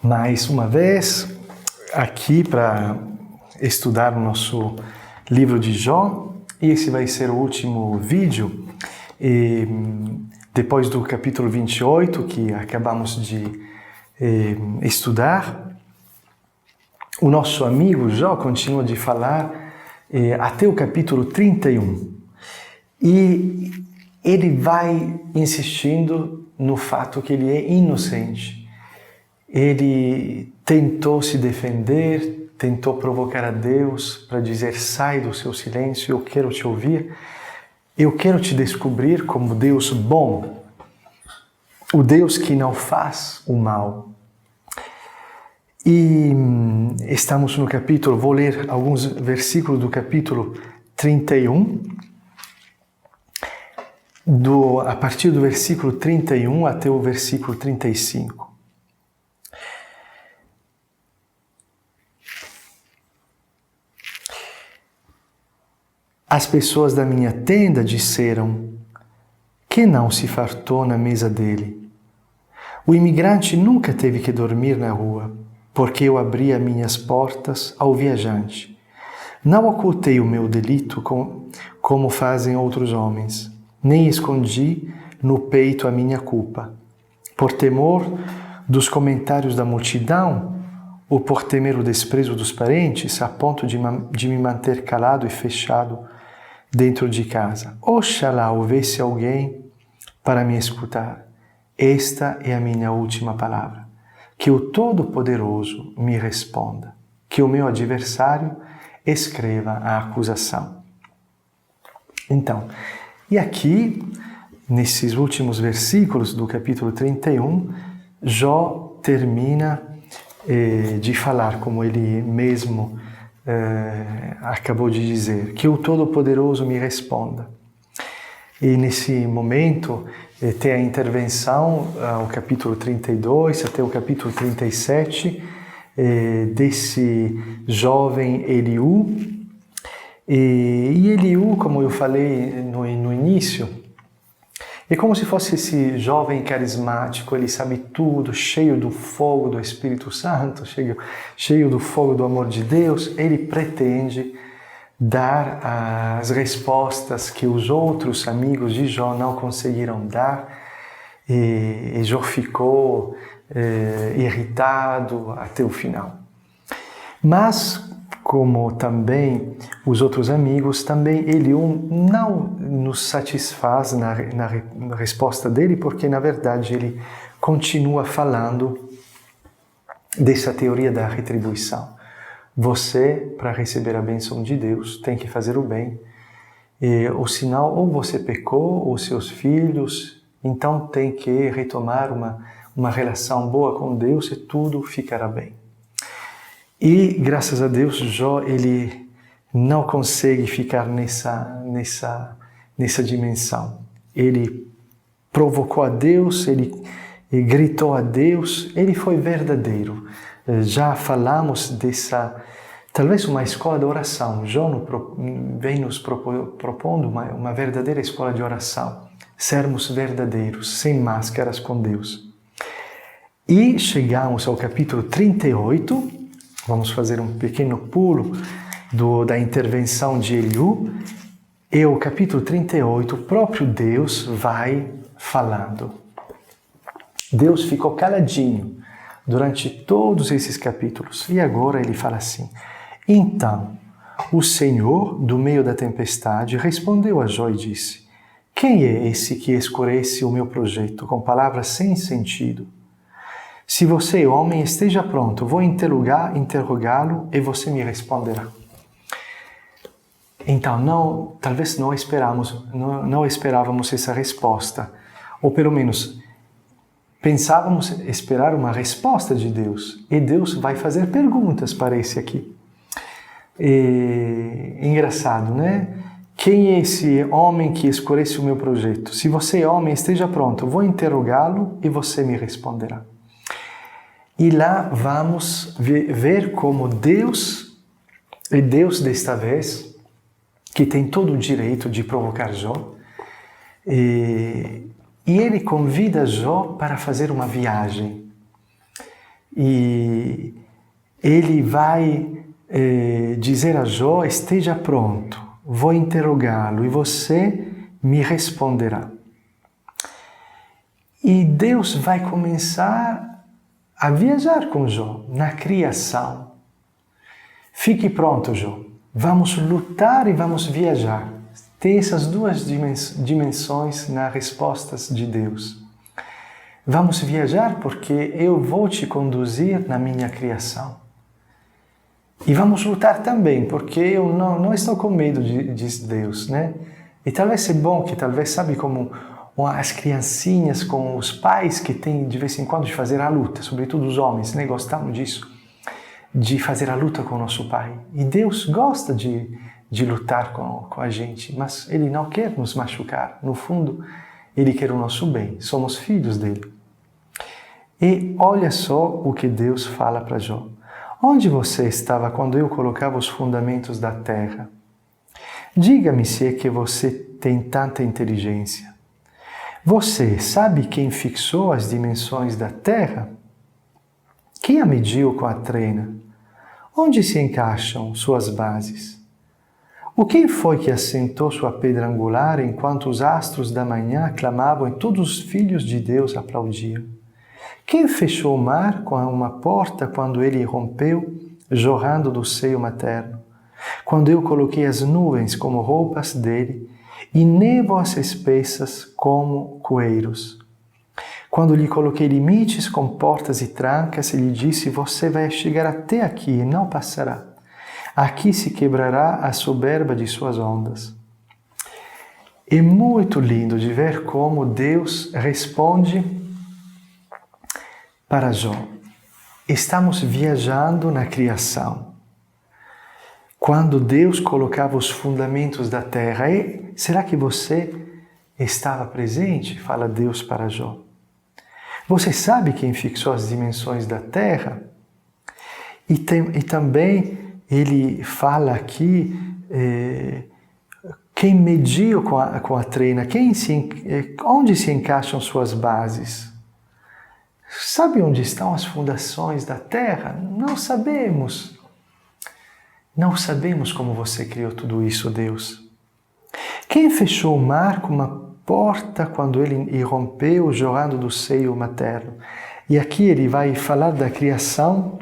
mais uma vez aqui para estudar o nosso livro de Jó. E esse vai ser o último vídeo. E depois do capítulo 28, que acabamos de estudar, o nosso amigo Jó continua de falar até o capítulo 31. E ele vai insistindo no fato que ele é inocente. Ele tentou se defender, tentou provocar a Deus para dizer: sai do seu silêncio, eu quero te ouvir, eu quero te descobrir como Deus bom, o Deus que não faz o mal. E estamos no capítulo, vou ler alguns versículos do capítulo 31, a partir do versículo 31 até o versículo 35. As pessoas da minha tenda disseram: que não se fartou na mesa dele? O imigrante nunca teve que dormir na rua, porque eu abria minhas portas ao viajante. Não ocultei o meu delito como fazem outros homens, nem escondi no peito a minha culpa. Por temor dos comentários da multidão, ou por temer o desprezo dos parentes, a ponto de me manter calado e fechado dentro de casa. Oxalá houvesse alguém para me escutar. Esta é a minha última palavra. Que o Todo-Poderoso me responda. Que o meu adversário escreva a acusação. Então, e aqui, nesses últimos versículos do capítulo 31, Jó termina de falar, como ele mesmo acabou de dizer, que o Todo-Poderoso me responda. E nesse momento tem a intervenção, o capítulo 32 até o capítulo 37, desse jovem Eliú. E Eliú, como eu falei no início, é como se fosse esse jovem carismático, ele sabe tudo, cheio do fogo do Espírito Santo, cheio do fogo do amor de Deus. Ele pretende dar as respostas que os outros amigos de Jó não conseguiram dar, e Jó ficou irritado até o final. Mas, como também os outros amigos, também Eliú não nos satisfaz na resposta dele, porque na verdade ele continua falando dessa teoria da retribuição. Você, para receber a bênção de Deus, tem que fazer o bem. O sinal, ou você pecou, ou seus filhos, então tem que retomar uma relação boa com Deus e tudo ficará bem. E, graças a Deus, Jó, ele não consegue ficar nessa dimensão. Ele provocou a Deus, ele gritou a Deus, ele foi verdadeiro. Já falamos dessa, talvez uma escola de oração. Jó vem nos propondo uma verdadeira escola de oração. Sermos verdadeiros, sem máscaras com Deus. E chegamos ao capítulo 38, vamos fazer um pequeno pulo da intervenção de Eliú. E o capítulo 38, o próprio Deus vai falando. Deus ficou caladinho durante todos esses capítulos. E agora ele fala assim: então, o Senhor, do meio da tempestade, respondeu a Jó e disse: quem é esse que escurece o meu projeto com palavras sem sentido? Se você, homem, esteja pronto, vou interrogá-lo e você me responderá. Então, talvez não esperávamos essa resposta, ou pelo menos pensávamos esperar uma resposta de Deus, e Deus vai fazer perguntas para esse aqui. Engraçado, né? Quem é esse homem que escurece o meu projeto? Se você, homem, esteja pronto, vou interrogá-lo e você me responderá. E lá vamos ver como Deus, e Deus desta vez, que tem todo o direito de provocar Jó, e ele convida Jó para fazer uma viagem. E ele vai dizer a Jó: esteja pronto, vou interrogá-lo e você me responderá. E Deus vai começar a viajar com Jó na criação. Fique pronto, Jó. Vamos lutar e vamos viajar. Tem essas duas dimensões nas respostas de Deus. Vamos viajar porque eu vou te conduzir na minha criação. E vamos lutar também, porque eu não estou com medo de Deus, né? E talvez é bom que, sabe como as criancinhas com os pais que têm de vez em quando de fazer a luta, sobretudo os homens, né? Gostamos disso, de fazer a luta com o nosso pai. E Deus gosta de lutar com a gente, mas Ele não quer nos machucar. No fundo, Ele quer o nosso bem, somos filhos dele. E olha só o que Deus fala para Jó. Onde você estava quando eu colocava os fundamentos da terra? Diga-me se é que você tem tanta inteligência. Você sabe quem fixou as dimensões da terra? Quem a mediu com a trena? Onde se encaixam suas bases? O quem foi que assentou sua pedra angular enquanto os astros da manhã clamavam e todos os filhos de Deus aplaudiam? Quem fechou o mar com uma porta quando ele rompeu, jorrando do seio materno? Quando eu coloquei as nuvens como roupas dele e névoas espessas como coeiros? Quando lhe coloquei limites com portas e trancas e lhe disse: você vai chegar até aqui e não passará. Aqui se quebrará a soberba de suas ondas. É muito lindo de ver como Deus responde para Jó. Estamos viajando na criação. Quando Deus colocava os fundamentos da terra, será que você estava presente? Fala Deus para Jó. Você sabe quem fixou as dimensões da terra? E também ele fala aqui quem mediu com a trena, onde se encaixam suas bases? Sabe onde estão as fundações da terra? Não sabemos. Não sabemos como você criou tudo isso, Deus. Quem fechou o mar com uma porta quando ele irrompeu, jorrando do seio materno? E aqui ele vai falar da criação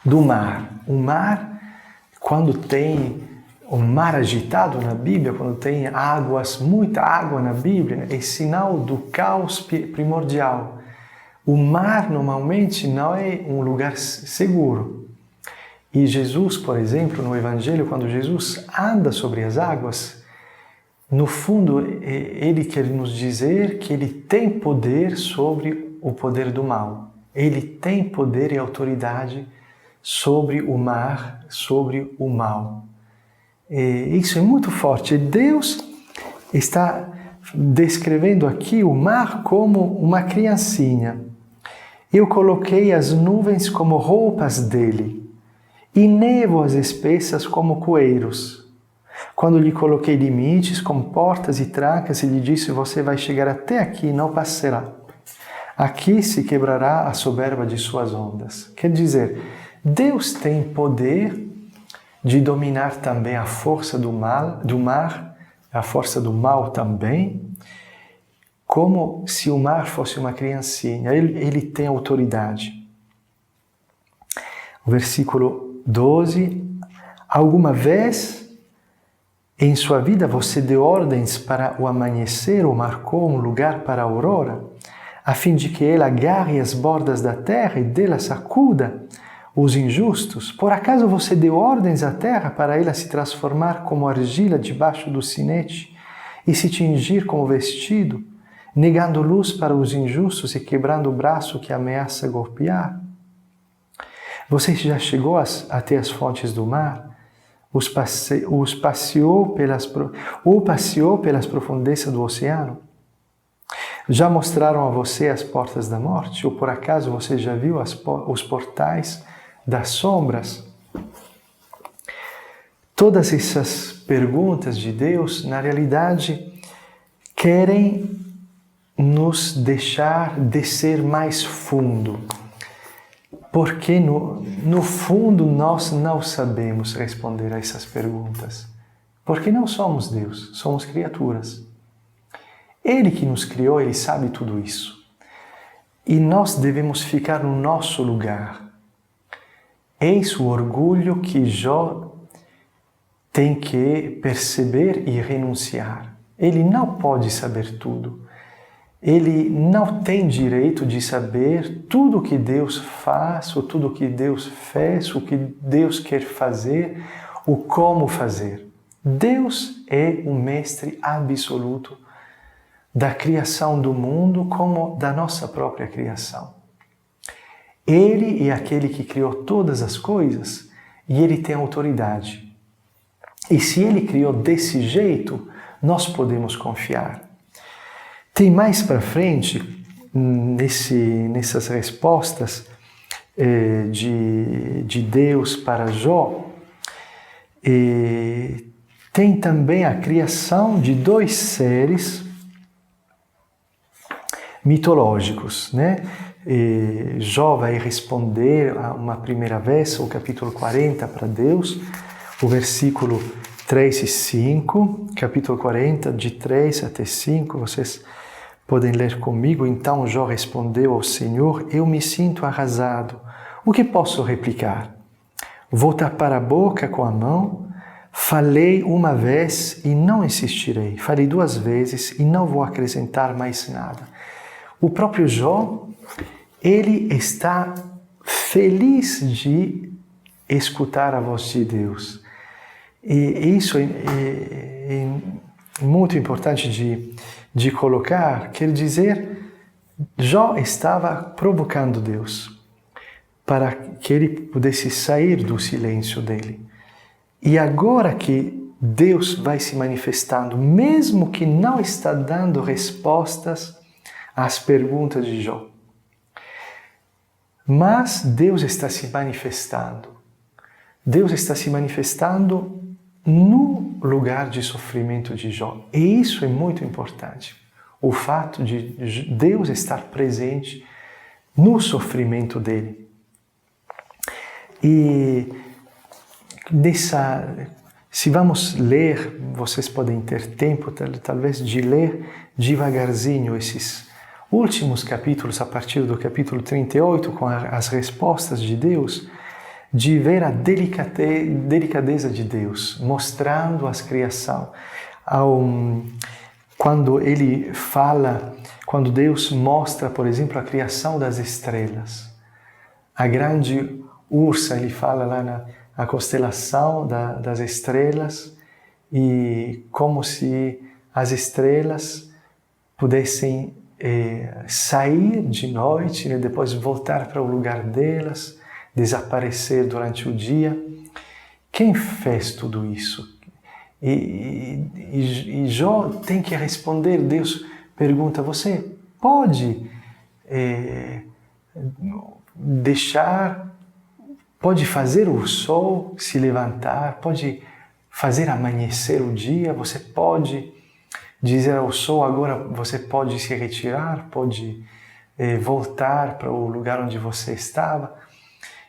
do mar. O mar, quando tem o mar agitado na Bíblia, quando tem muita água na Bíblia, é sinal do caos primordial. O mar normalmente não é um lugar seguro. E Jesus, por exemplo, no Evangelho, quando Jesus anda sobre as águas, no fundo, ele quer nos dizer que ele tem poder sobre o poder do mal. Ele tem poder e autoridade sobre o mar, sobre o mal. E isso é muito forte. Deus está descrevendo aqui o mar como uma criancinha. Eu coloquei as nuvens como roupas dele e névoas espessas como coeiros. Quando lhe coloquei limites com portas e trancas e lhe disse: você vai chegar até aqui e não passará. Aqui se quebrará a soberba de suas ondas. Quer dizer, Deus tem poder de dominar também a força do mar, a força do mal também, como se o mar fosse uma criancinha. Ele tem autoridade. O versículo 12. Alguma vez em sua vida você deu ordens para o amanhecer ou marcou um lugar para a aurora, a fim de que ela agarre as bordas da terra e dela sacuda os injustos? Por acaso você deu ordens à terra para ela se transformar como argila debaixo do sinete e se tingir como vestido, negando luz para os injustos e quebrando o braço que ameaça golpear? Você já chegou até as fontes do mar? Passeou pelas profundezas do oceano? Já mostraram a você as portas da morte? Ou por acaso você já viu os portais das sombras? Todas essas perguntas de Deus, na realidade, querem nos deixar descer mais fundo. porque no fundo nós não sabemos responder a essas perguntas. Porque não somos Deus, somos criaturas. Ele que nos criou, Ele sabe tudo isso. E nós devemos ficar no nosso lugar. Eis o orgulho que Jó tem que perceber e renunciar. Ele não pode saber tudo. Ele não tem direito de saber tudo o que Deus faz, ou tudo o que Deus fez, o que Deus quer fazer, o como fazer. Deus é o mestre absoluto da criação do mundo como da nossa própria criação. Ele é aquele que criou todas as coisas e Ele tem autoridade. E se Ele criou desse jeito, nós podemos confiar. Tem mais para frente, nessas respostas de Deus para Jó, tem também a criação de 2 seres mitológicos, né? Jó vai responder uma primeira vez o capítulo 40 para Deus, o versículo 3 e 5, capítulo 40, de 3 até 5, vocês podem ler comigo. Então Jó respondeu ao Senhor: eu me sinto arrasado, o que posso replicar? Vou tapar a boca com a mão? Falei uma vez e não insistirei, falei 2 vezes e não vou acrescentar mais nada. O próprio Jó, ele está feliz de escutar a voz de Deus. E isso é muito importante de colocar, quer dizer, Jó estava provocando Deus para que ele pudesse sair do silêncio dele. E agora que Deus vai se manifestando, mesmo que não está dando respostas às perguntas de Jó, mas Deus está se manifestando. Deus está se manifestando no lugar de sofrimento de Jó. E isso é muito importante. O fato de Deus estar presente no sofrimento dele. E se vamos ler, vocês podem ter tempo talvez de ler devagarzinho esses últimos capítulos, a partir do capítulo 38, com as respostas de Deus, de ver a delicadeza de Deus, mostrando a criação. Quando ele fala, quando Deus mostra, por exemplo, a criação das estrelas. A grande ursa, ele fala lá na constelação das estrelas, e como se as estrelas pudessem sair de noite e depois voltar para o lugar delas, desaparecer durante o dia. Quem fez tudo isso? E Jó tem que responder. Deus pergunta: você pode pode fazer o sol se levantar, pode fazer amanhecer o dia, você pode dizer ao sol: agora você pode se retirar, pode voltar para o lugar onde você estava.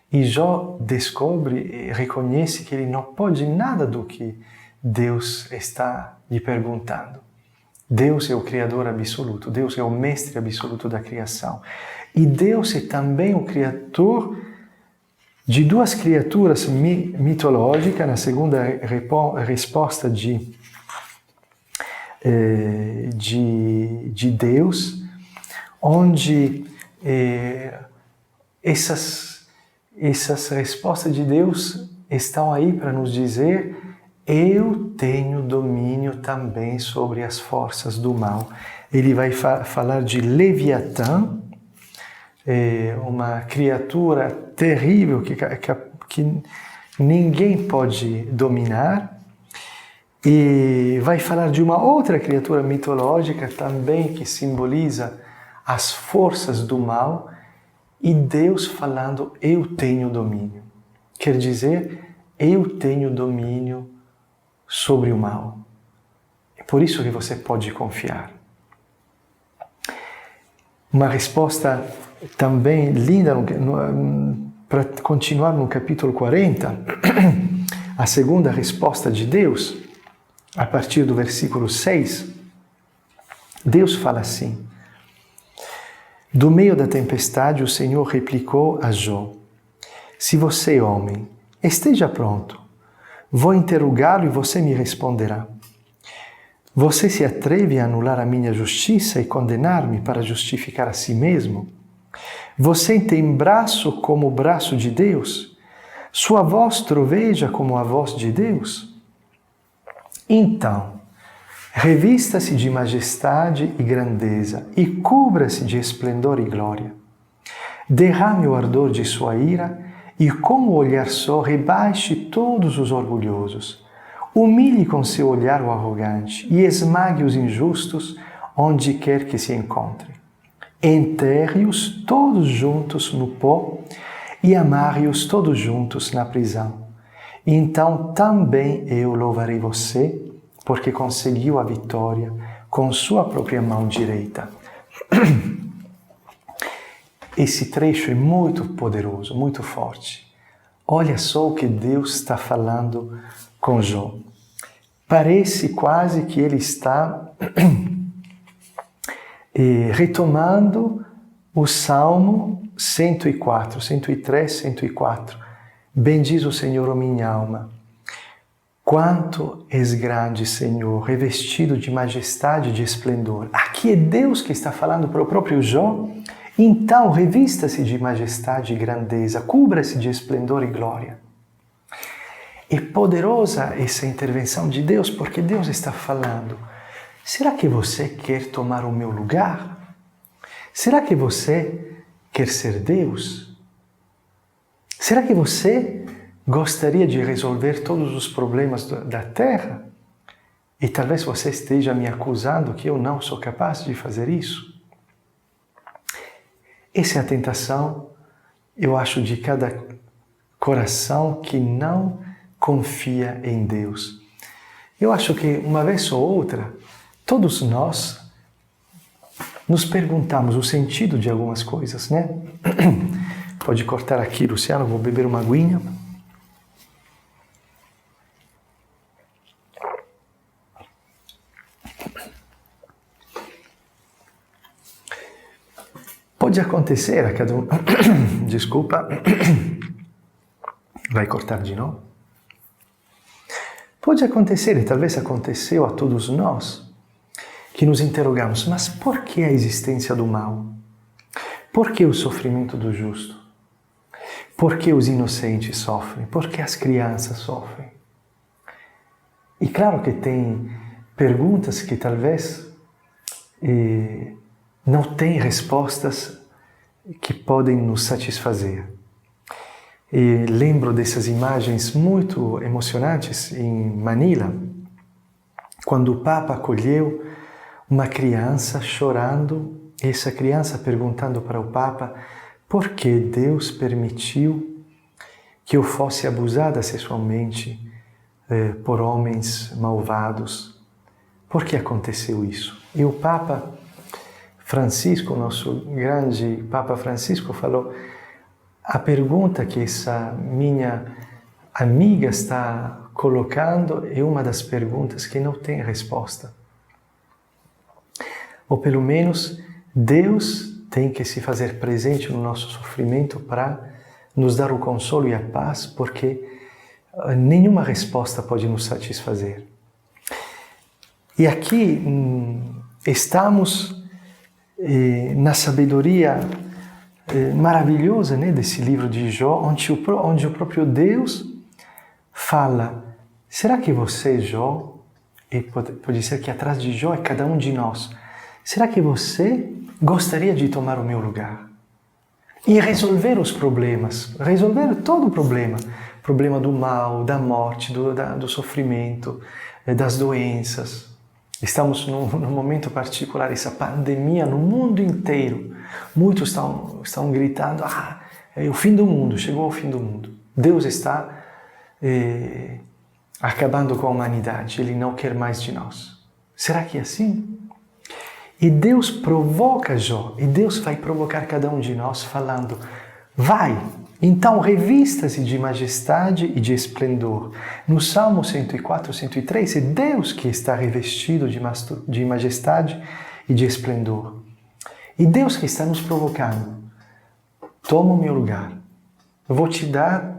E Jó descobre, reconhece que ele não pode nada do que Deus está lhe perguntando. Deus é o Criador absoluto, Deus é o mestre absoluto da criação. E Deus é também o Criador de 2 criaturas mitológicas, na segunda resposta de Deus, onde essas respostas de Deus estão aí para nos dizer: eu tenho domínio também sobre as forças do mal. Ele vai falar de Leviatã, uma criatura terrível que ninguém pode dominar. E vai falar de uma outra criatura mitológica também que simboliza as forças do mal. E Deus falando: eu tenho domínio. Quer dizer, eu tenho domínio sobre o mal. É por isso que você pode confiar. Uma resposta também linda para continuar no capítulo 40, a segunda resposta de Deus, a partir do versículo 6, Deus fala assim: do meio da tempestade, o Senhor replicou a Jó: se você, homem, esteja pronto, vou interrogá-lo e você me responderá. Você se atreve a anular a minha justiça e condenar-me para justificar a si mesmo? Você tem braço como o braço de Deus? Sua voz troveja como a voz de Deus? Então, revista-se de majestade e grandeza e cubra-se de esplendor e glória. Derrame o ardor de sua ira e com o olhar só rebaixe todos os orgulhosos. Humilhe com seu olhar o arrogante e esmague os injustos onde quer que se encontre. Enterre-os todos juntos no pó e amarre-os todos juntos na prisão. E então também eu louvarei você, porque conseguiu a vitória com sua própria mão direita. Esse trecho é muito poderoso, muito forte. Olha só o que Deus está falando com Jó. Parece quase que ele está retomando o Salmo 104, 103, 104. Bendiz o Senhor, ó minha alma. Quanto és grande, Senhor, revestido de majestade e de esplendor. Aqui é Deus que está falando para o próprio Jó. Então, revista-se de majestade e grandeza, cubra-se de esplendor e glória. É poderosa essa intervenção de Deus, porque Deus está falando: será que você quer tomar o meu lugar? Será que você quer ser Deus? Será que você gostaria de resolver todos os problemas da terra? E talvez você esteja me acusando que eu não sou capaz de fazer isso. Essa é a tentação, eu acho, de cada coração que não confia em Deus. Eu acho que uma vez ou outra, todos nós nos perguntamos o sentido de algumas coisas, né? Pode cortar aqui, Luciano, vou beber uma aguinha. Pode acontecer a cada um... Desculpa. Vai cortar de novo? Pode acontecer, e talvez aconteceu a todos nós, que nos interrogamos: mas por que a existência do mal? Por que o sofrimento do justo? Por que os inocentes sofrem? Por que as crianças sofrem? E claro que tem perguntas que talvez não têm respostas que podem nos satisfazer. E lembro dessas imagens muito emocionantes em Manila, quando o Papa acolheu uma criança chorando, e essa criança perguntando para o Papa por que Deus permitiu que eu fosse abusada sexualmente por homens malvados. Por que aconteceu isso? E o Papa Francisco, nosso grande Papa Francisco, falou: a pergunta que essa minha amiga está colocando é uma das perguntas que não tem resposta. Ou pelo menos Deus tem que se fazer presente no nosso sofrimento para nos dar o consolo e a paz, porque nenhuma resposta pode nos satisfazer. E aqui estamos na sabedoria maravilhosa, né, desse livro de Jó, onde o próprio Deus fala: será que você, Jó, e pode ser que atrás de Jó é cada um de nós, será que você gostaria de tomar o meu lugar e resolver os problemas, resolver todo o problema do mal, da morte, do sofrimento, das doenças? Estamos num momento particular, essa pandemia no mundo inteiro. Muitos estão gritando: é o fim do mundo, chegou o fim do mundo. Deus está acabando com a humanidade, Ele não quer mais de nós. Será que é assim? E Deus provoca Jó, e Deus vai provocar cada um de nós falando: vai, Então, revista-se de majestade e de esplendor. No Salmo 104, 103, é Deus que está revestido de majestade e de esplendor. E Deus que está nos provocando. Toma o meu lugar. Eu vou te dar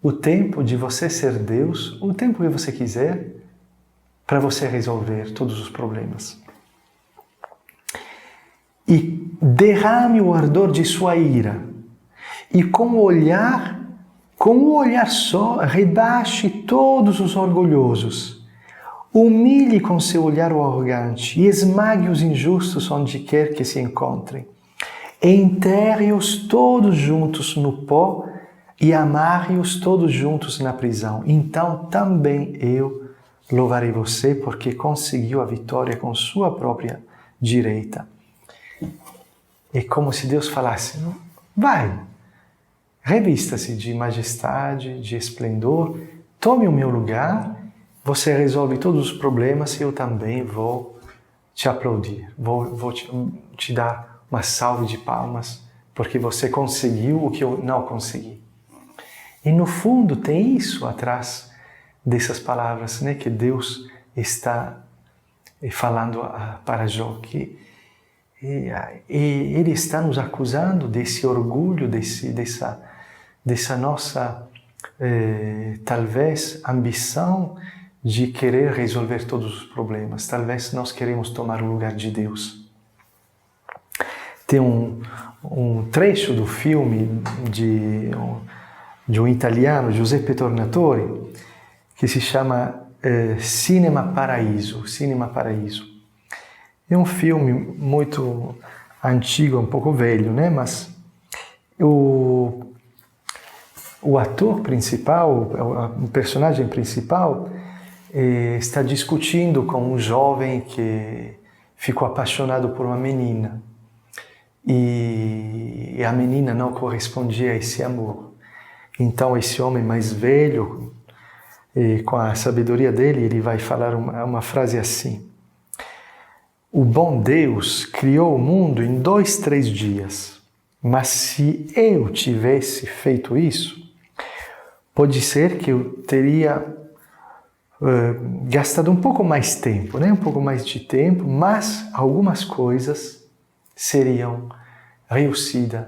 o tempo de você ser Deus, o tempo que você quiser, para você resolver todos os problemas. E derrame o ardor de sua ira. E com o olhar só, rebaixe todos os orgulhosos. Humilhe com seu olhar o arrogante e esmague os injustos onde quer que se encontrem. Enterre-os todos juntos no pó e amarre-os todos juntos na prisão. Então também eu louvarei você, porque conseguiu a vitória com sua própria direita. É como se Deus falasse, vai, revista-se de majestade, de esplendor, tome o meu lugar, você resolve todos os problemas e eu também vou te aplaudir, vou te dar uma salva de palmas, porque você conseguiu o que eu não consegui. E no fundo tem isso atrás dessas palavras, né, que Deus está falando para Jó, que ele está nos acusando desse orgulho, dessa nossa, talvez, ambição de querer resolver todos os problemas. Talvez nós queremos tomar o lugar de Deus. Tem um trecho do filme de um italiano, Giuseppe Tornatore, que se chama Cinema Paraíso. É um filme muito antigo, um pouco velho, né? Mas o ator principal, o personagem principal, está discutindo com um jovem que ficou apaixonado por uma menina. E a menina não correspondia a esse amor. Então esse homem mais velho, com a sabedoria dele, ele vai falar uma frase assim: o bom Deus criou o mundo em 2, 3 dias, mas se eu tivesse feito isso, pode ser que eu teria gastado um pouco mais tempo, né? Um pouco mais de tempo, mas algumas coisas seriam reuscidas,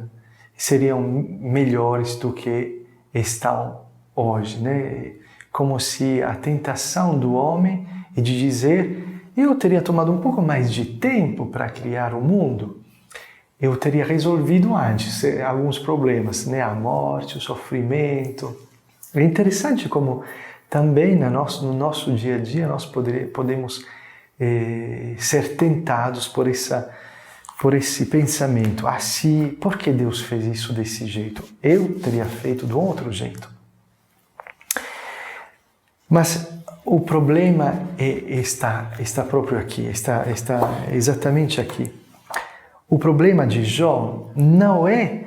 seriam melhores do que estão hoje, né? Como se a tentação do homem é de dizer: eu teria tomado um pouco mais de tempo para criar o mundo, eu teria resolvido antes alguns problemas, né? A morte, o sofrimento. É interessante como também no nosso dia a dia nós podemos ser tentados por esse pensamento. Assim, por que Deus fez isso desse jeito? Eu teria feito do outro jeito. Mas o problema está próprio aqui, está exatamente aqui. O problema de Jó não é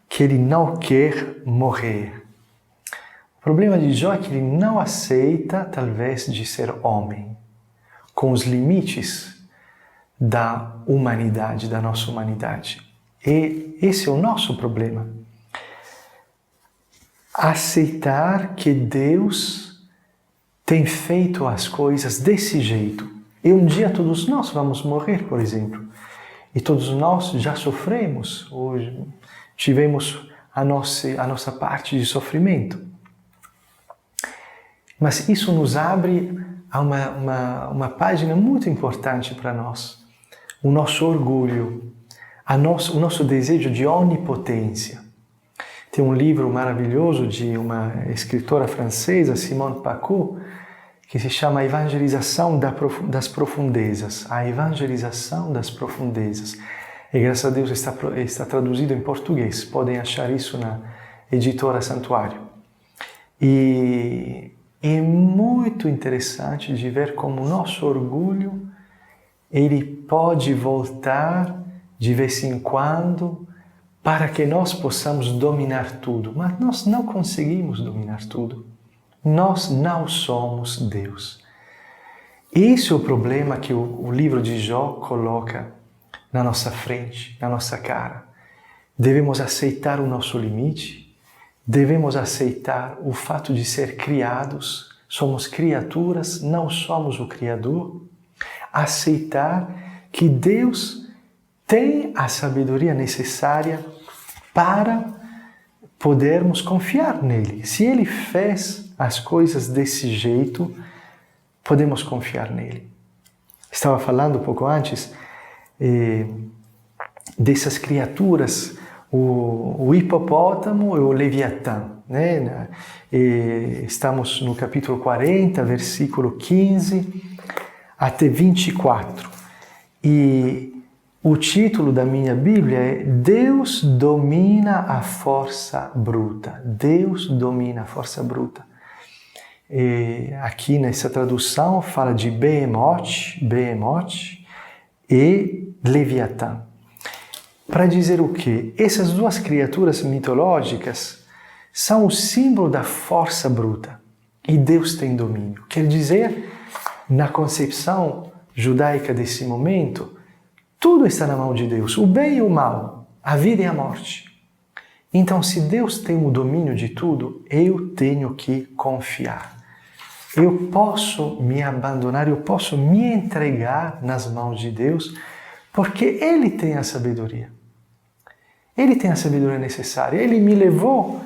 que ele não quer morrer. O problema de Jó é que ele não aceita, talvez, de ser homem, com os limites da humanidade, da nossa humanidade. E esse é o nosso problema. Aceitar que Deus tem feito as coisas desse jeito. E um dia todos nós vamos morrer, por exemplo. E todos nós já sofremos, hoje tivemos a nossa parte de sofrimento. Mas isso nos abre a uma página muito importante para nós. O nosso orgulho, o nosso desejo de onipotência. Tem um livro maravilhoso de uma escritora francesa, Simone Paco, que se chama A Evangelização das Profundezas. A Evangelização das Profundezas. E graças a Deus está traduzido em português. Podem achar isso na editora Santuário. E é muito interessante de ver como o nosso orgulho ele pode voltar de vez em quando para que nós possamos dominar tudo. Mas nós não conseguimos dominar tudo. Nós não somos Deus. Esse é o problema que o livro de Jó coloca na nossa frente, na nossa cara. Devemos aceitar o nosso limite, devemos aceitar o fato de ser criados, somos criaturas, não somos o Criador. Aceitar que Deus tem a sabedoria necessária para podermos confiar nele. Se ele fez as coisas desse jeito, podemos confiar nele. Estava falando um pouco antes dessas criaturas, o hipopótamo e o Leviatã, né? Estamos no capítulo 40, versículo 15 até 24. E o título da minha Bíblia é Deus domina a força bruta. Deus domina a força bruta. Aqui nessa tradução fala de Behemoth e Leviatã. Para dizer o quê? Essas duas criaturas mitológicas são o símbolo da força bruta. E Deus tem domínio. Quer dizer, na concepção judaica desse momento, tudo está na mão de Deus, o bem e o mal, a vida e a morte. Então, se Deus tem o domínio de tudo, eu tenho que confiar. Eu posso me abandonar, eu posso me entregar nas mãos de Deus, porque Ele tem a sabedoria. Ele tem a sabedoria necessária. Ele me levou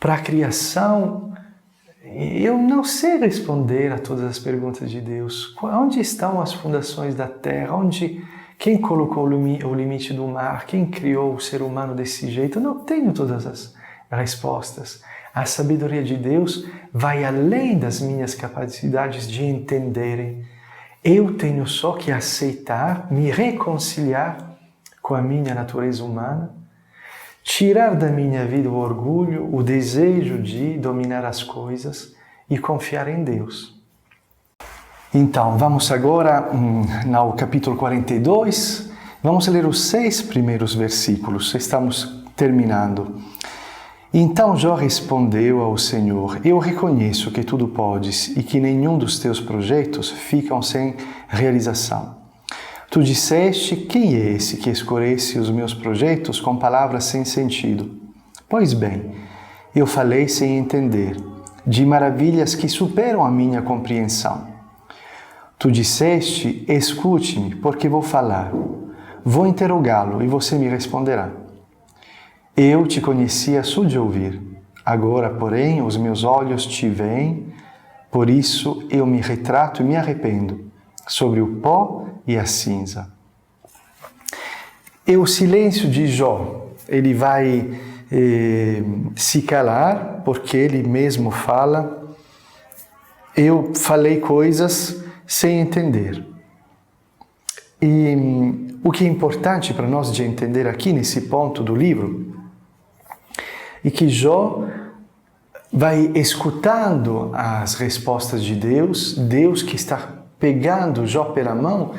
para a criação. Eu não sei responder a todas as perguntas de Deus. Onde estão as fundações da terra? Quem colocou o limite do mar? Quem criou o ser humano desse jeito? Eu não tenho todas as respostas. A sabedoria de Deus vai além das minhas capacidades de entenderem. Eu tenho só que aceitar, me reconciliar com a minha natureza humana, tirar da minha vida o orgulho, o desejo de dominar as coisas e confiar em Deus. Então, vamos agora no capítulo 42, vamos ler os 6 primeiros versículos, estamos terminando. Então Jó respondeu ao Senhor: Eu reconheço que tudo podes e que nenhum dos teus projetos ficam sem realização. Tu disseste: quem é esse que escurece os meus projetos com palavras sem sentido? Pois bem, eu falei sem entender, de maravilhas que superam a minha compreensão. Tu disseste: escute-me, porque vou falar. Vou interrogá-lo e você me responderá. Eu te conhecia só de ouvir. Agora, porém, os meus olhos te veem, por isso eu me retrato e me arrependo sobre o pó e a cinza. E o silêncio de Jó, ele vai se calar, porque ele mesmo fala: eu falei coisas sem entender. E o que é importante para nós de entender aqui nesse ponto do livro é que Jó vai escutando as respostas de Deus, Deus que está pegando Jó pela mão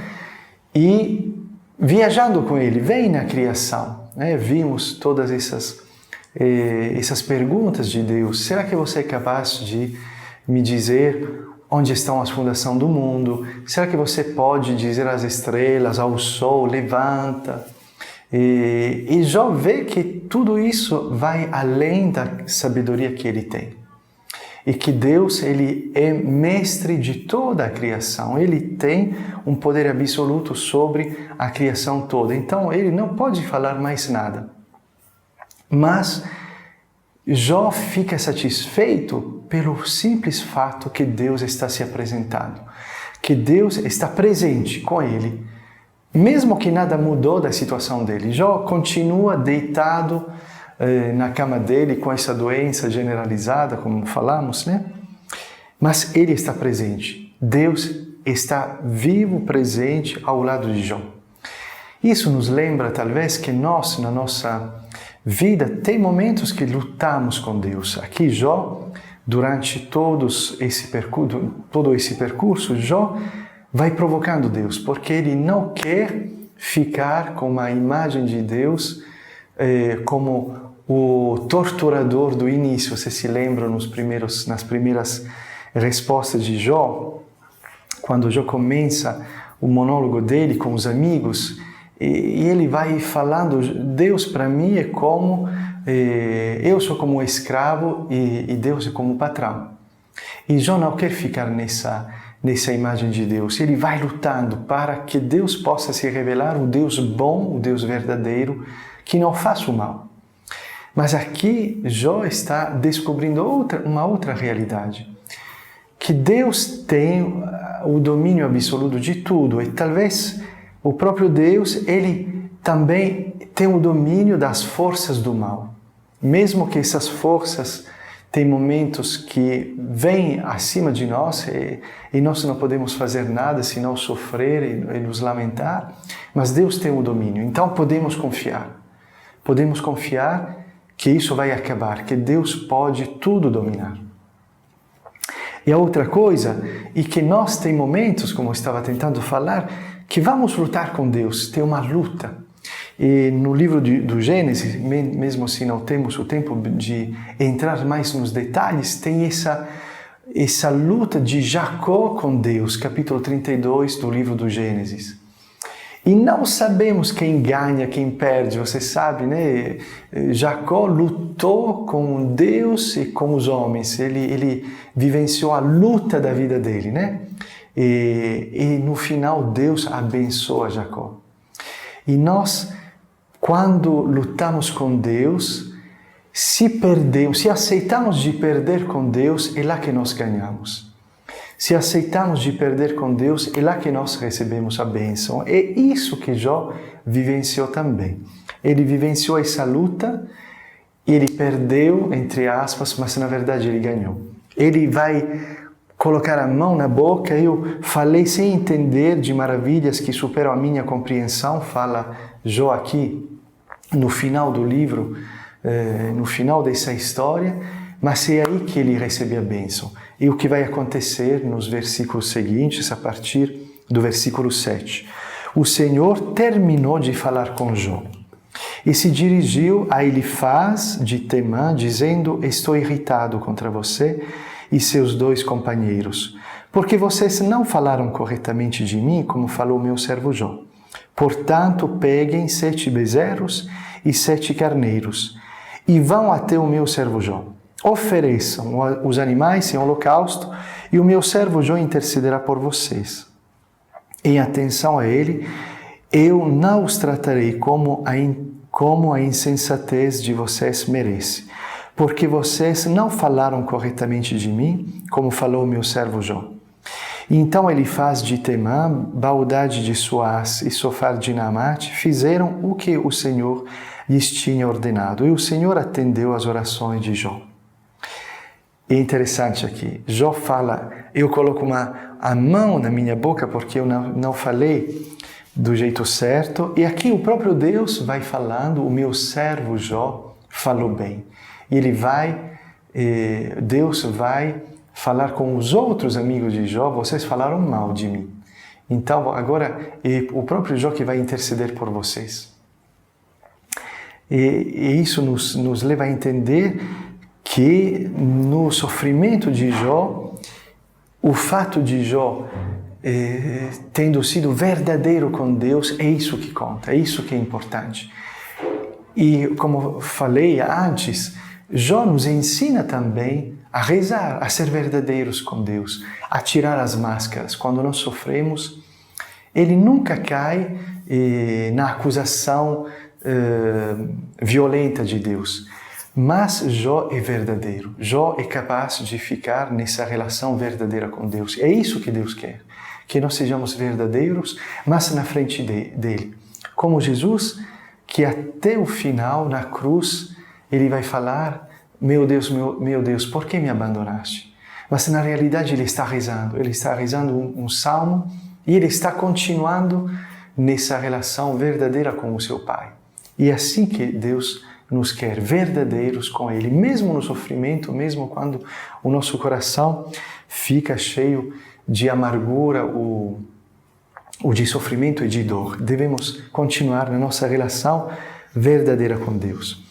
e viajando com ele, vem na criação. Vimos todas essas perguntas de Deus. Será que você é capaz de me dizer onde estão as fundações do mundo? Será que você pode dizer às estrelas, ao sol, levanta? E Jó vê que tudo isso vai além da sabedoria que ele tem. E que Deus, ele é mestre de toda a criação. Ele tem um poder absoluto sobre a criação toda. Então, ele não pode falar mais nada. Mas Jó fica satisfeito pelo simples fato que Deus está se apresentando. Que Deus está presente com ele. Mesmo que nada mudou da situação dele, Jó continua deitado na cama dele com essa doença generalizada, como falamos, né? Mas ele está presente. Deus está vivo, presente ao lado de Jó. Isso nos lembra, talvez, que nós, na nossa vida, tem momentos que lutamos com Deus. Aqui, Jó, durante todo esse percurso, Jó vai provocando Deus, porque ele não quer ficar com a imagem de Deus como o torturador do início. Você se lembra nas primeiras respostas de Jó, quando Jó começa o monólogo dele com os amigos, e ele vai falando: Deus para mim é como eu sou como um escravo e Deus é como um patrão. E Jó não quer ficar nessa imagem de Deus. Ele vai lutando para que Deus possa se revelar o Deus bom, o Deus verdadeiro, que não faz o mal. Mas aqui Jó está descobrindo uma outra realidade. Que Deus tem o domínio absoluto de tudo. E talvez o próprio Deus, ele também tem o domínio das forças do mal. Mesmo que essas forças tem momentos que vêm acima de nós e nós não podemos fazer nada senão sofrer e nos lamentar, mas Deus tem o domínio, então podemos confiar. Podemos confiar que isso vai acabar, que Deus pode tudo dominar. E a outra coisa é que nós tem momentos, como eu estava tentando falar, que vamos lutar com Deus, tem uma luta. E no livro do Gênesis, mesmo se não temos o tempo de entrar mais nos detalhes, tem essa luta de Jacó com Deus, capítulo 32 do livro do Gênesis. E não sabemos quem ganha, quem perde, você sabe, né? Jacó lutou com Deus e com os homens, ele vivenciou a luta da vida dele, né? E no final Deus abençoa Jacó. E nós, quando lutamos com Deus, se aceitamos de perder com Deus, é lá que nós ganhamos. Se aceitamos de perder com Deus, é lá que nós recebemos a bênção. É isso que Jó vivenciou também. Ele vivenciou essa luta, ele perdeu, entre aspas, mas na verdade ele ganhou. Ele vai colocar a mão na boca, eu falei sem entender de maravilhas que superam a minha compreensão, fala Jó aqui no final do livro, no final dessa história, mas é aí que ele recebe a bênção. E o que vai acontecer nos versículos seguintes, a partir do versículo 7. O Senhor terminou de falar com Jó e se dirigiu a Elifaz de Temã, dizendo: estou irritado contra você e seus 2 companheiros, porque vocês não falaram corretamente de mim, como falou meu servo Jó. Portanto, peguem 7 bezerros e 7 carneiros, e vão até o meu servo Jó. Ofereçam os animais em holocausto, e o meu servo Jó intercederá por vocês. Em atenção a ele, eu não os tratarei como a insensatez de vocês merece, porque vocês não falaram corretamente de mim, como falou o meu servo Jó. Então Elifaz de Temã, Baldade de Suás e Sofar de Naamate fizeram o que o Senhor lhes tinha ordenado, e o Senhor atendeu às orações de Jó. É interessante aqui, Jó fala, eu coloco a mão na minha boca porque eu não falei do jeito certo, e aqui o próprio Deus vai falando, o meu servo Jó falou bem. E Deus vai falar com os outros amigos de Jó, vocês falaram mal de mim. Então agora é o próprio Jó que vai interceder por vocês. E isso nos leva a entender que no sofrimento de Jó, o fato de Jó tendo sido verdadeiro com Deus, é isso que conta, é isso que é importante. E como falei antes, Jó nos ensina também a rezar, a ser verdadeiros com Deus, a tirar as máscaras. Quando nós sofremos, ele nunca cai na acusação violenta de Deus. Mas Jó é verdadeiro. Jó é capaz de ficar nessa relação verdadeira com Deus. É isso que Deus quer. Que nós sejamos verdadeiros, mas na frente dele. Como Jesus, que até o final, na cruz, ele vai falar: meu Deus, por que me abandonaste? Mas na realidade ele está rezando um salmo e ele está continuando nessa relação verdadeira com o seu Pai. E é assim que Deus nos quer, verdadeiros com Ele, mesmo no sofrimento, mesmo quando o nosso coração fica cheio de amargura ou de sofrimento e de dor. Devemos continuar na nossa relação verdadeira com Deus.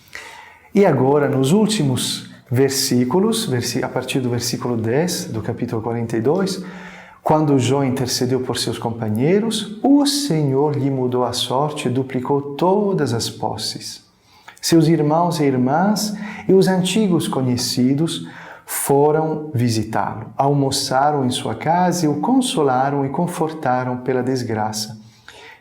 E agora, nos últimos versículos, a partir do versículo 10 do capítulo 42, quando Jó intercedeu por seus companheiros, o Senhor lhe mudou a sorte e duplicou todas as posses. Seus irmãos e irmãs e os antigos conhecidos foram visitá-lo, almoçaram em sua casa e o consolaram e confortaram pela desgraça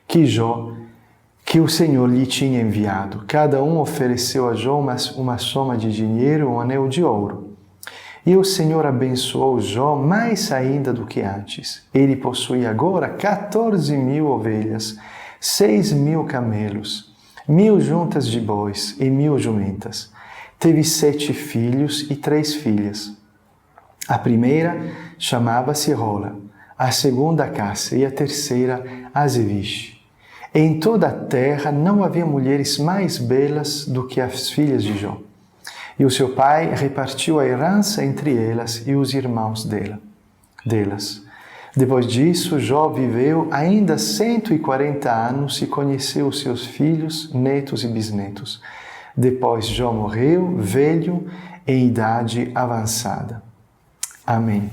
que o Senhor lhe tinha enviado. Cada um ofereceu a Jó uma soma de dinheiro e um anel de ouro. E o Senhor abençoou Jó mais ainda do que antes. Ele possuía agora 14.000 ovelhas, 6.000 camelos, 1.000 juntas de bois e 1.000 jumentas. Teve 7 filhos e 3 filhas. A primeira chamava-se Rola, a segunda Cássia e a terceira Azeviche. Em toda a terra não havia mulheres mais belas do que as filhas de Jó. E o seu pai repartiu a herança entre elas e os irmãos delas. Depois disso, Jó viveu ainda 140 anos e conheceu os seus filhos, netos e bisnetos. Depois Jó morreu, velho, em idade avançada. Amém.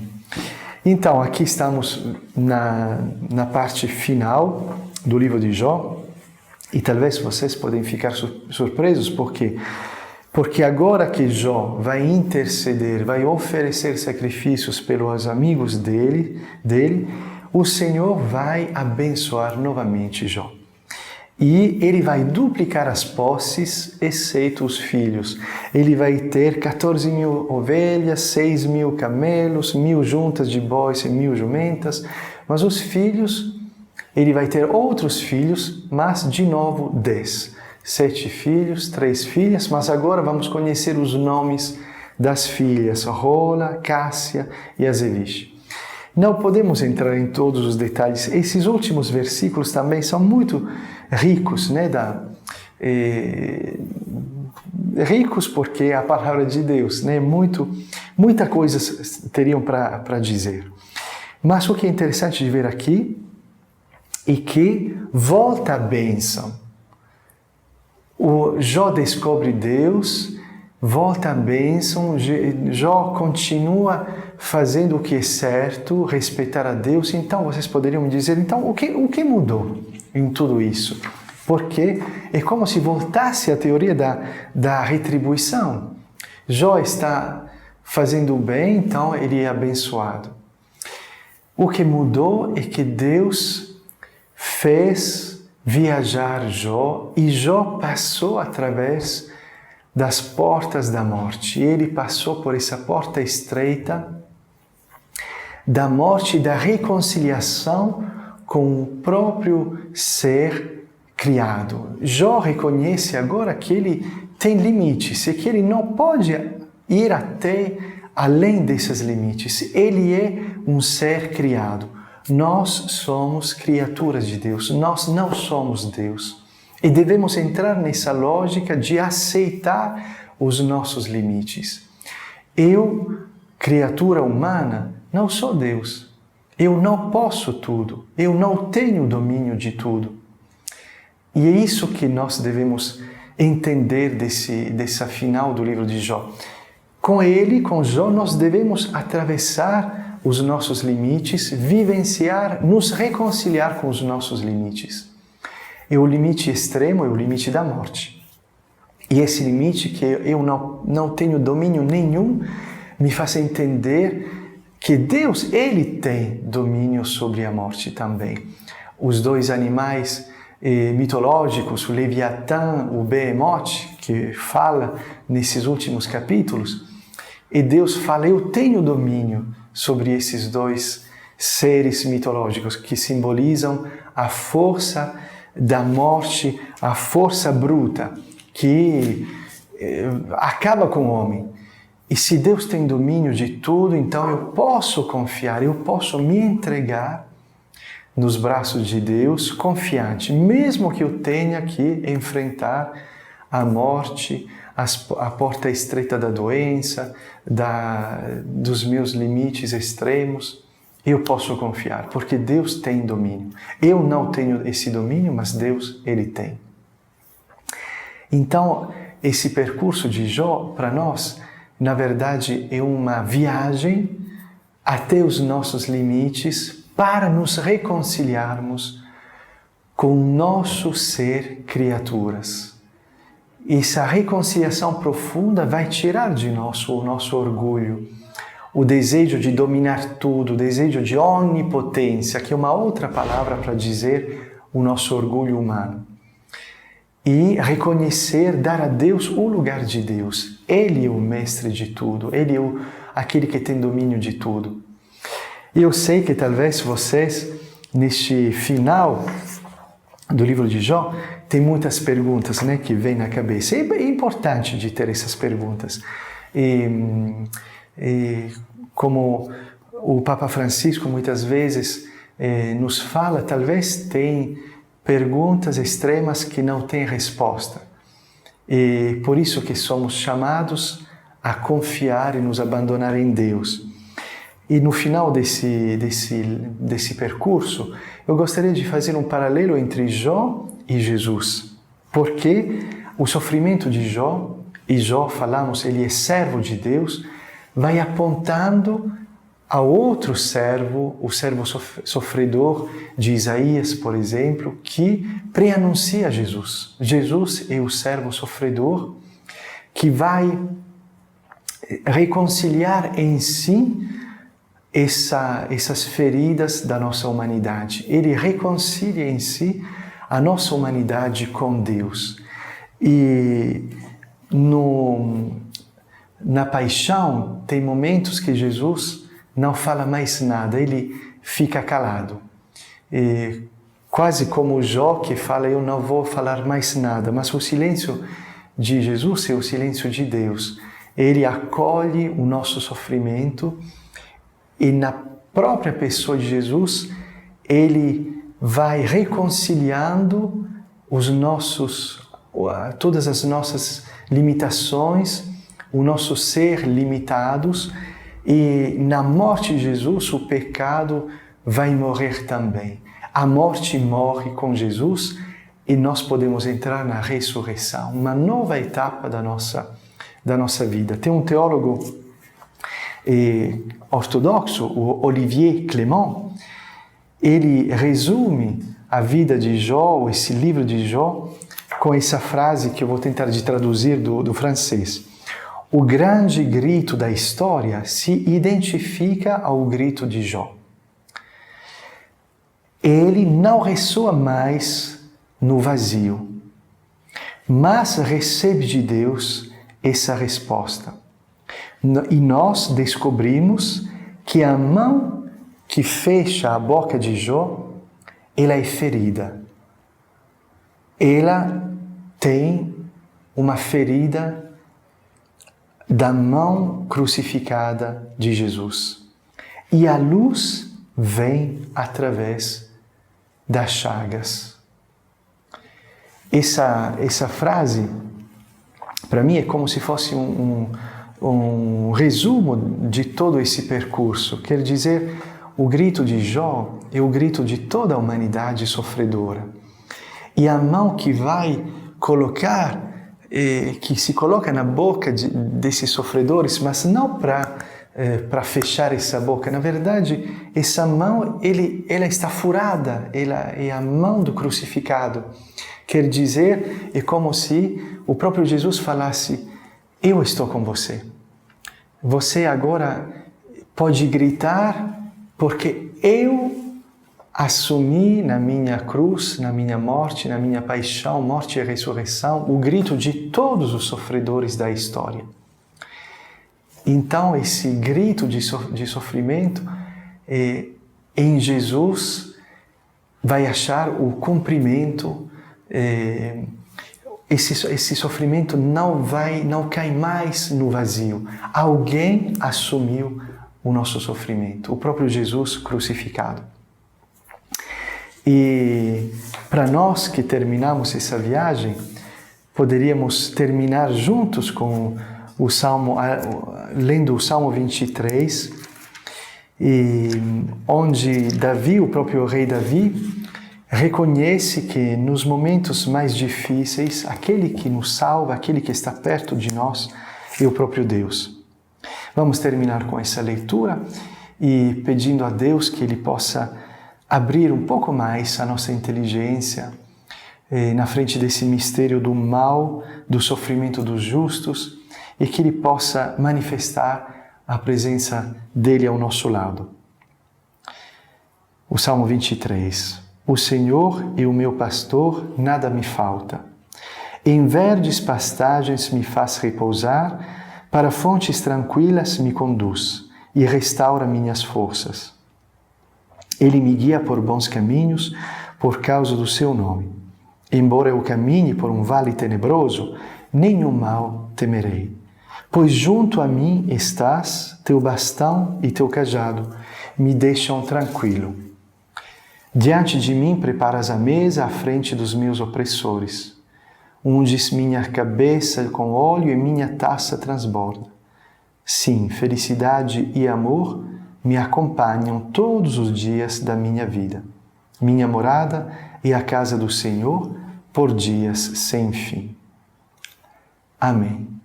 Então, aqui estamos na parte final do livro de Jó, e talvez vocês podem ficar surpresos, porque agora que Jó vai interceder, vai oferecer sacrifícios pelos amigos dele, o Senhor vai abençoar novamente Jó. E ele vai duplicar as posses, exceto os filhos. Ele vai ter 14.000 ovelhas, 6.000 camelos, 1.000 juntas de bois e 1.000 jumentas. Mas os filhos, ele vai ter outros filhos, mas de novo 10. 7 filhos, 3 filhas, mas agora vamos conhecer os nomes das filhas, Rola, Cássia e Azeviche. Não podemos entrar em todos os detalhes. Esses últimos versículos também são muito ricos, né? Ricos porque é a palavra de Deus, né? Muita coisa teriam para dizer. Mas o que é interessante de ver aqui é que volta a bênção. O Jó descobre Deus, volta a bênção, Jó continua fazendo o que é certo, respeitar a Deus. Então vocês poderiam me dizer, então o que mudou em tudo isso? Porque é como se voltasse a teoria da retribuição. Jó está fazendo o bem, então ele é abençoado. O que mudou é que Deus fez viajar Jó, e Jó passou através das portas da morte. Ele passou por essa porta estreita da morte e da reconciliação com o próprio ser criado. Jó reconhece agora que ele tem limites e que ele não pode ir até além desses limites. Ele é um ser criado. Nós somos criaturas de Deus, nós não somos Deus. E devemos entrar nessa lógica de aceitar os nossos limites. Eu, criatura humana, não sou Deus. Eu não posso tudo. Eu não tenho domínio de tudo. E é isso que nós devemos entender dessa final do livro de Jó. Com ele, com Jó, nós devemos atravessar os nossos limites, vivenciar, nos reconciliar com os nossos limites. E o limite extremo é o limite da morte. E esse limite que eu não tenho domínio nenhum me faz entender que Deus, Ele tem domínio sobre a morte também. Os 2 animais mitológicos, o Leviatã, o Behemoth, que fala nesses últimos capítulos, e Deus fala, eu tenho domínio sobre esses 2 seres mitológicos que simbolizam a força da morte, a força bruta que acaba com o homem. E se Deus tem domínio de tudo, então eu posso confiar, eu posso me entregar nos braços de Deus confiante, mesmo que eu tenha que enfrentar a morte, a porta estreita da doença, dos meus limites extremos. Eu posso confiar, porque Deus tem domínio. Eu não tenho esse domínio, mas Deus, Ele tem. Então, esse percurso de Jó, para nós, na verdade, é uma viagem até os nossos limites para nos reconciliarmos com o nosso ser criaturas. essa reconciliação profunda vai tirar de nós o nosso orgulho, o desejo de dominar tudo, o desejo de onipotência, que é uma outra palavra para dizer o nosso orgulho humano. E reconhecer, dar a Deus o lugar de Deus. Ele é o mestre de tudo, Ele é aquele que tem domínio de tudo. E eu sei que talvez vocês, neste final do livro de Jó, tem muitas perguntas, né, que vêm na cabeça. E é importante de ter essas perguntas. E como o Papa Francisco muitas vezes nos fala, talvez tem perguntas extremas que não têm resposta. E por isso que somos chamados a confiar e nos abandonar em Deus. E no final desse percurso, eu gostaria de fazer um paralelo entre Jó e Jesus. Porque o sofrimento de Jó, e Jó, falamos, ele é servo de Deus, vai apontando a outro servo, o servo sofredor de Isaías, por exemplo, que preanuncia Jesus. Jesus é o servo sofredor que vai reconciliar em si essas feridas da nossa humanidade. Ele reconcilia em si a nossa humanidade com Deus. E na paixão tem momentos que Jesus não fala mais nada, ele fica calado. E quase como Jó que fala, eu não vou falar mais nada, mas o silêncio de Jesus é o silêncio de Deus. Ele acolhe o nosso sofrimento e na própria pessoa de Jesus, ele vai reconciliando todas as nossas limitações, o nosso ser limitados, e na morte de Jesus o pecado vai morrer também. A morte morre com Jesus e nós podemos entrar na ressurreição, uma nova etapa da nossa vida. Tem um teólogo ortodoxo, o Olivier Clément, ele resume a vida de Jó, esse livro de Jó, com essa frase que eu vou tentar de traduzir do francês. O grande grito da história se identifica ao grito de Jó. Ele não ressoa mais no vazio, mas recebe de Deus essa resposta. E nós descobrimos que a mão que fecha a boca de Jó, ela é ferida. Ela tem uma ferida da mão crucificada de Jesus. E a luz vem através das chagas. Essa frase, para mim, é como se fosse um resumo de todo esse percurso. Quer dizer, o grito de Jó é o grito de toda a humanidade sofredora. E a mão que vai colocar, que se coloca na boca desses sofredores, mas não para fechar essa boca. Na verdade, essa mão, ela está furada, ela é a mão do crucificado. Quer dizer, é como se o próprio Jesus falasse: eu estou com você. Você agora pode gritar, porque eu assumi na minha cruz, na minha morte, na minha paixão, morte e ressurreição, o grito de todos os sofredores da história. Então, esse grito de sofrimento, em Jesus, vai achar o cumprimento. Esse sofrimento não cai mais no vazio. Alguém assumiu o nosso sofrimento, o próprio Jesus crucificado. E para nós que terminamos essa viagem, poderíamos terminar juntos com o Salmo, lendo o Salmo 23, onde Davi, o próprio rei Davi, reconhece que nos momentos mais difíceis, aquele que nos salva, aquele que está perto de nós, é o próprio Deus. Vamos terminar com essa leitura e pedindo a Deus que Ele possa abrir um pouco mais a nossa inteligência, na frente desse mistério do mal, do sofrimento dos justos, e que Ele possa manifestar a presença dEle ao nosso lado. O Salmo 23. O Senhor é o meu pastor, nada me falta. Em verdes pastagens me faz repousar, para fontes tranquilas me conduz e restaura minhas forças. Ele me guia por bons caminhos por causa do seu nome. Embora eu caminhe por um vale tenebroso, nenhum mal temerei. Pois junto a mim estás, teu bastão e teu cajado me deixam tranquilo. Diante de mim preparas a mesa à frente dos meus opressores. Unges minha cabeça com óleo e minha taça transborda. Sim, felicidade e amor me acompanham todos os dias da minha vida. Minha morada é a casa do Senhor por dias sem fim. Amém.